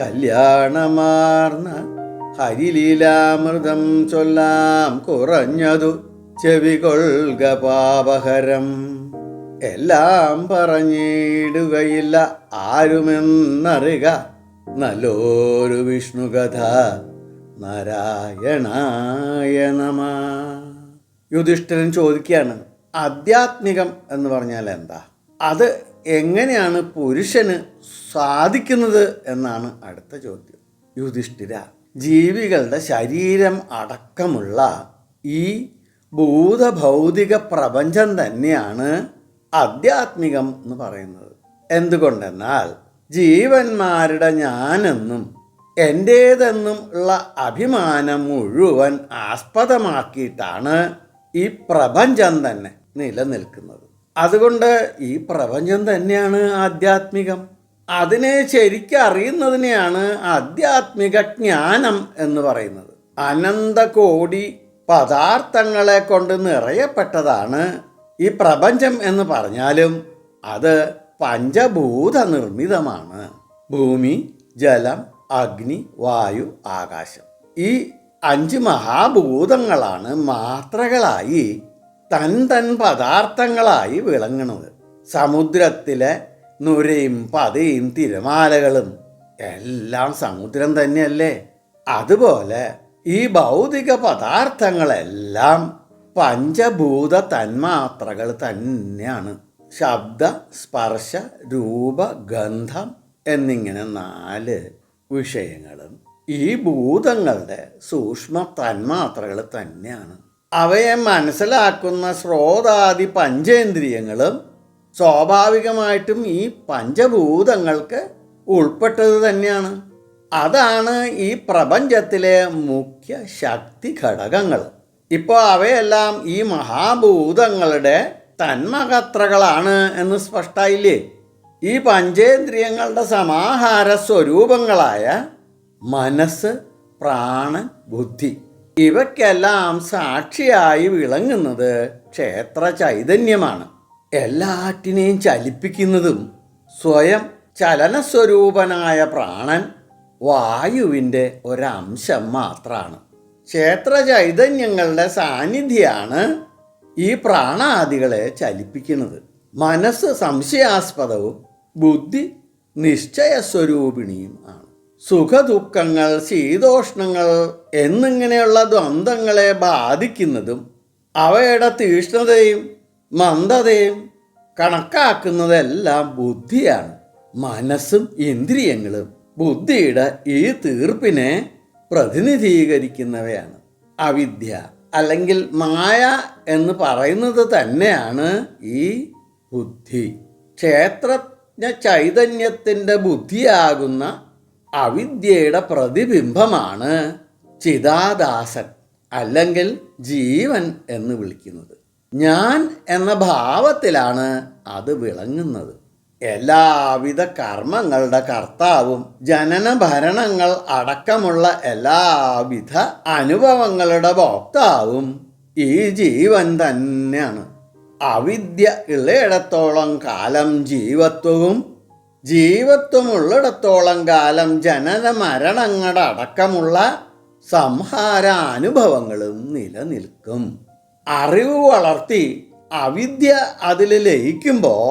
കല്യാണമാർന്ന ഹരിലീലാമൃതം ചൊല്ലാം കുറഞ്ഞതു ചെവികൊൾക പാപഹരം. എല്ലാം പറഞ്ഞിടുകയില്ല ആരുമെന്നറിക നല്ലൊരു വിഷ്ണുകഥ. നാരായണായ നമ. യുധിഷ്ഠിരൻ ചോദിക്കുകയാണ്, ആധ്യാത്മികം എന്ന് പറഞ്ഞാൽ എന്താ? അത് എങ്ങനെയാണ് പുരുഷന് സാധിക്കുന്നത് എന്നാണ് അടുത്ത ചോദ്യം. യുധിഷ്ഠിര, ജീവികളുടെ ശരീരം അടക്കമുള്ള ഈ ഭൂതഭൗതിക പ്രപഞ്ചം തന്നെയാണ് ആധ്യാത്മികം എന്ന് പറയുന്നത്. എന്തുകൊണ്ടെന്നാൽ ജീവന്മാരുടെ ഞാനെന്നും എൻ്റേതെന്നും ഉള്ള അഭിമാനം മുഴുവൻ ആസ്പദമാക്കിയിട്ടാണ് ഈ പ്രപഞ്ചം തന്നെ നിലനിൽക്കുന്നത്. അതുകൊണ്ട് ഈ പ്രപഞ്ചം തന്നെയാണ് ആധ്യാത്മികം. അതിനെ ശരിക്കും അറിയുന്നതിനെയാണ് ആധ്യാത്മിക ജ്ഞാനം എന്ന് പറയുന്നത്. അനന്തകോടി പദാർത്ഥങ്ങളെ കൊണ്ട് നിറയപ്പെട്ടതാണ് ഈ പ്രപഞ്ചം എന്ന് പറഞ്ഞാലും അത് പഞ്ചഭൂത നിർമ്മിതമാണ്. ഭൂമി, ജലം, അഗ്നി, വായു, ആകാശം. ഈ 5 മഹാഭൂതങ്ങളാണ് മാത്രകളായി തൻ പദാർത്ഥങ്ങളായി വിളങ്ങുന്നത്. സമുദ്രത്തിലെ നുരയും പതയും തിരമാലകളും എല്ലാം സമുദ്രം തന്നെയല്ലേ? അതുപോലെ ഈ ഭൗതിക പദാർത്ഥങ്ങളെല്ലാം പഞ്ചഭൂത തന്മാത്രകൾ തന്നെയാണ്. ശബ്ദ, സ്പർശ, രൂപ, ഗന്ധം എന്നിങ്ങനെ 4 വിഷയങ്ങളും ഈ ഭൂതങ്ങളുടെ സൂക്ഷ്മ തന്മാത്രകൾ തന്നെയാണ്. അവയെ മനസ്സിലാക്കുന്ന ശ്രോതാദി പഞ്ചേന്ദ്രിയങ്ങളും സ്വാഭാവികമായിട്ടും ഈ പഞ്ചഭൂതങ്ങൾക്ക് ഉൾപ്പെട്ടത് തന്നെയാണ്. അതാണ് ഈ പ്രപഞ്ചത്തിലെ മുഖ്യ ശക്തി ഘടകങ്ങൾ. ഇപ്പോൾ അവയെല്ലാം ഈ മഹാഭൂതങ്ങളുടെ തന്മകത്രകളാണ് എന്ന് സ്പഷ്ടായില്ലേ? ഈ പഞ്ചേന്ദ്രിയങ്ങളുടെ സമാഹാര സ്വരൂപങ്ങളായ മനസ്സ്, പ്രാണൻ, ബുദ്ധി ഇവയ്ക്കെല്ലാം സാക്ഷിയായി വിളങ്ങുന്നത് ക്ഷേത്ര ചൈതന്യമാണ്. എല്ലാറ്റിനെയും ചലിപ്പിക്കുന്നതും സ്വയം ചലനസ്വരൂപനായ പ്രാണൻ വായുവിൻ്റെ ഒരംശം മാത്രമാണ്. ക്ഷേത്ര ചൈതന്യങ്ങളുടെ സാന്നിധ്യമാണ് ഈ പ്രാണാദികളെ ചലിപ്പിക്കുന്നത്. മനസ്സ് സംശയാസ്പദവും ബുദ്ധി നിശ്ചയസ്വരൂപിണിയും ആണ്. സുഖദുഃഖങ്ങൾ, ശീതോഷ്ണങ്ങൾ എന്നിങ്ങനെയുള്ള ദ്വന്ദ്ങ്ങളെ ബാധിക്കുന്നതും അവയുടെ തീഷ്ണതയും മന്ദതയും കണക്കാക്കുന്നതെല്ലാം ബുദ്ധിയാണ്. മനസ്സും ഇന്ദ്രിയങ്ങളും ബുദ്ധിയുടെ ഈ തീർപ്പിനെ പ്രതിനിധീകരിക്കുന്നവയാണ്. അവിദ്യ അല്ലെങ്കിൽ മായ എന്ന് പറയുന്നത് തന്നെയാണ് ഈ ബുദ്ധി. ക്ഷേത്രജ്ഞ ചൈതന്യത്തിൻ്റെ ബുദ്ധിയാകുന്ന അവിദ്യയുടെ പ്രതിബിംബമാണ് ചിദാദാസൻ അല്ലെങ്കിൽ ജീവൻ എന്ന് വിളിക്കുന്നത്. ഞാൻ എന്ന ഭാവത്തിലാണ് അത് വിളങ്ങുന്നത്. എല്ലാവിധ കർമ്മങ്ങളുടെ കർത്താവും ജനന ഭരണങ്ങൾ അടക്കമുള്ള എല്ലാവിധ അനുഭവങ്ങളുടെ ഭോക്താവും ഈ ജീവൻ തന്നെയാണ്. അവിദ്യ ഉള്ളിടത്തോളം കാലം ജീവത്വവും ജീവത്വമുള്ളിടത്തോളം കാലം ജനന മരണങ്ങളുടെ അടക്കമുള്ള സംഹാരാനുഭവങ്ങളും നിലനിൽക്കും. അറിവ് വളർത്തി അവിദ്യ അതിൽ ലയിക്കുമ്പോൾ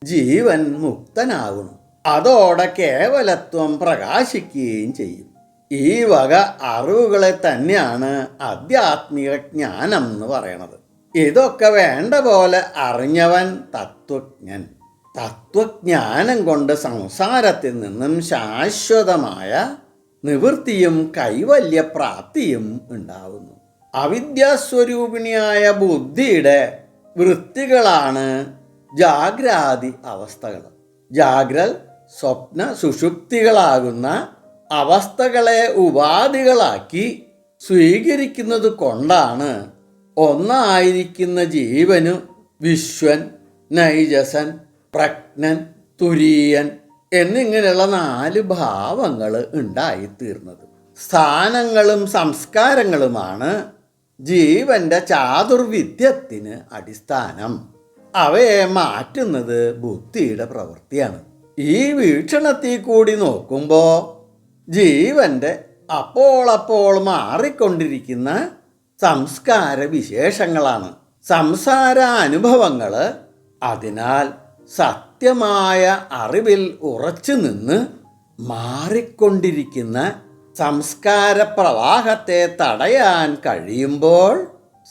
ജീവൻ മുക്തനാകുന്നു. അതോടെ കേവലത്വം പ്രകാശിക്കുകയും ചെയ്യും. ഈ വക അറിവുകളെ തന്നെയാണ് ആധ്യാത്മിക ജ്ഞാനം എന്ന് പറയണത്. ഇതൊക്കെ വേണ്ട പോലെ അറിഞ്ഞവൻ തത്വജ്ഞൻ. തത്വജ്ഞാനം കൊണ്ട് സംസാരത്തിൽ നിന്നും ശാശ്വതമായ നിവൃത്തിയും കൈവല്യപ്രാപ്തിയും ഉണ്ടാവുന്നു. അവിദ്യാസ്വരൂപിണിയായ ബുദ്ധിയുടെ വൃത്തികളാണ് ജാഗ്രാദി അവസ്ഥകൾ. ജാഗ്രൽ, സ്വപ്ന, സുഷുപ്തികളാകുന്ന അവസ്ഥകളെ ഉപാധികളാക്കി സ്വീകരിക്കുന്നത് കൊണ്ടാണ് ഒന്നായിരിക്കുന്ന ജീവനു വിശ്വൻ, നൈജസൻ, പ്രജ്ഞൻ, തുരീയൻ എന്നിങ്ങനെയുള്ള 4 ഭാവങ്ങൾ ഉണ്ടായിത്തീർന്നത്. സ്ഥാനങ്ങളും സംസ്കാരങ്ങളുമാണ് ജീവന്റെ ചാതുർവിദ്യത്തിന് അടിസ്ഥാനം. അവയെ മാറ്റുന്നത് ബുദ്ധിയുടെ പ്രവൃത്തിയാണ്. ഈ വീക്ഷണത്തിൽ കൂടി നോക്കുമ്പോൾ ജീവന്റെ അപ്പോൾ മാറിക്കൊണ്ടിരിക്കുന്ന സംസ്കാര വിശേഷങ്ങളാണ്. സംസാര അനുഭവങ്ങൾ അതിനാൽ സത്യമായ അറിവിൽ ഉറച്ചു നിന്ന് മാറിക്കൊണ്ടിരിക്കുന്ന സംസ്കാര പ്രവാഹത്തെ തടയാൻ കഴിയുമ്പോൾ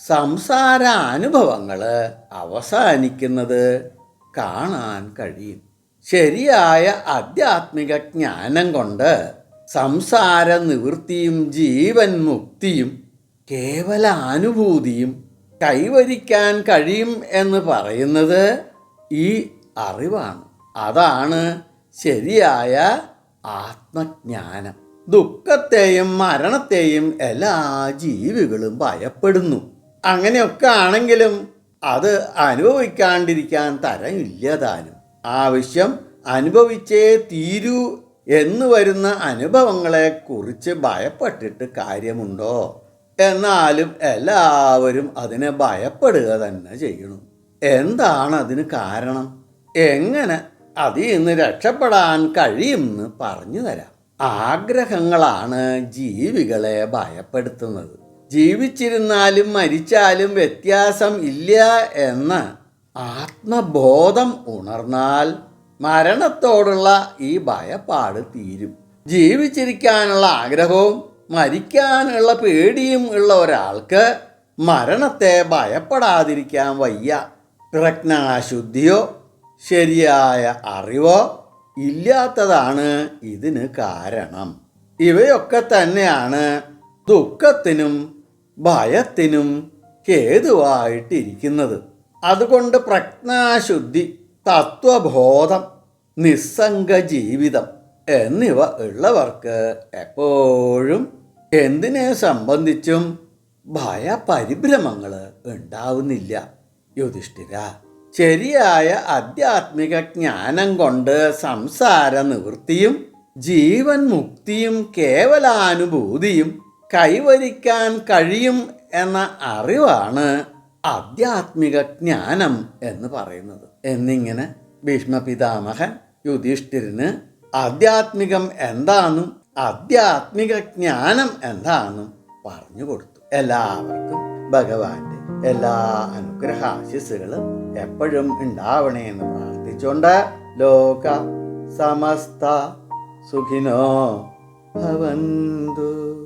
സംസാര അനുഭവങ്ങൾ അവസാനിക്കുന്നത് കാണാൻ കഴിയും. ശരിയായ ആധ്യാത്മിക ജ്ഞാനം കൊണ്ട് സംസാര നിവൃത്തിയും ജീവൻ മുക്തിയും കേവല അനുഭൂതിയും കൈവരിക്കാൻ കഴിയും എന്ന് പറയുന്നത് ഈ അറിവാണ്. അതാണ് ശരിയായ ആത്മജ്ഞാനം. ദുഃഖത്തെയും മരണത്തെയും എല്ലാ ജീവികളും ഭയപ്പെടുന്നു. അങ്ങനെയൊക്കെ ആണെങ്കിലും അത് അനുഭവിക്കാണ്ടിരിക്കാൻ തരമില്ല താനും. ആവശ്യം അനുഭവിച്ചേ തീരൂ എന്ന് വരുന്ന അനുഭവങ്ങളെ കുറിച്ച് ഭയപ്പെട്ടിട്ട് കാര്യമുണ്ടോ? എന്നാലും എല്ലാവരും അതിനെ ഭയപ്പെടുക തന്നെ ചെയ്യണം. എന്താണ് അതിന് കാരണം? എങ്ങനെ അതിൽ നിന്ന് രക്ഷപ്പെടാൻ കഴിയുമെന്ന് പറഞ്ഞു തരാം. ആഗ്രഹങ്ങളാണ് ജീവികളെ ഭയപ്പെടുത്തുന്നത്. ജീവിച്ചിരുന്നാലും മരിച്ചാലും വ്യത്യാസം ഇല്ല എന്ന ആത്മബോധം ഉണർന്നാൽ മരണത്തോടുള്ള ഈ ഭയപ്പാട് തീരും. ജീവിച്ചിരിക്കാനുള്ള ആഗ്രഹവും മരിക്കാനുള്ള പേടിയും ഉള്ള ഒരാൾക്ക് മരണത്തെ ഭയപ്പെടാതിരിക്കാൻ വയ്യ. പ്രജ്ഞാശുദ്ധിയോ ശരിയായ അറിവോ ഇല്ലാത്തതാണ് ഇതിന് കാരണം. ഇവയൊക്കെ തന്നെയാണ് ദുഃഖത്തിനും ഭയത്തിനും ഹേതുവായിട്ടിരിക്കുന്നത്. അതുകൊണ്ട് പ്രജ്ഞാശുദ്ധി, തത്വബോധം, നിസ്സംഗ ജീവിതം എന്നിവ ഉള്ളവർക്ക് എപ്പോഴും എന്തിനെ സംബന്ധിച്ചും ഭയപരിഭ്രമങ്ങൾ ഉണ്ടാവുന്നില്ല. യുധിഷ്ഠിര, ശരിയായ ആധ്യാത്മിക ജ്ഞാനം കൊണ്ട് സംസാര നിവൃത്തിയും ജീവൻ മുക്തിയും കേവലാനുഭൂതിയും കൈവരിക്കാൻ കഴിയും എന്ന അറിവാണ് ആധ്യാത്മിക ജ്ഞാനം എന്ന് പറയുന്നത് എന്നിങ്ങനെ ഭീഷ്മപിതാമഹൻ യുധിഷ്ഠിരന് ആധ്യാത്മികം എന്താണെന്നും ആധ്യാത്മിക ജ്ഞാനം എന്താണെന്നും പറഞ്ഞു കൊടുത്തു. എല്ലാവർക്കും ഭഗവാന്റെ എല്ലാ അനുഗ്രഹാശിസ്സുകളും എപ്പോഴും ഉണ്ടാവണേ എന്ന് പ്രാർത്ഥിച്ചുകൊണ്ട് ലോക സമസ്ത സുഖിനോ ഭവന്തു.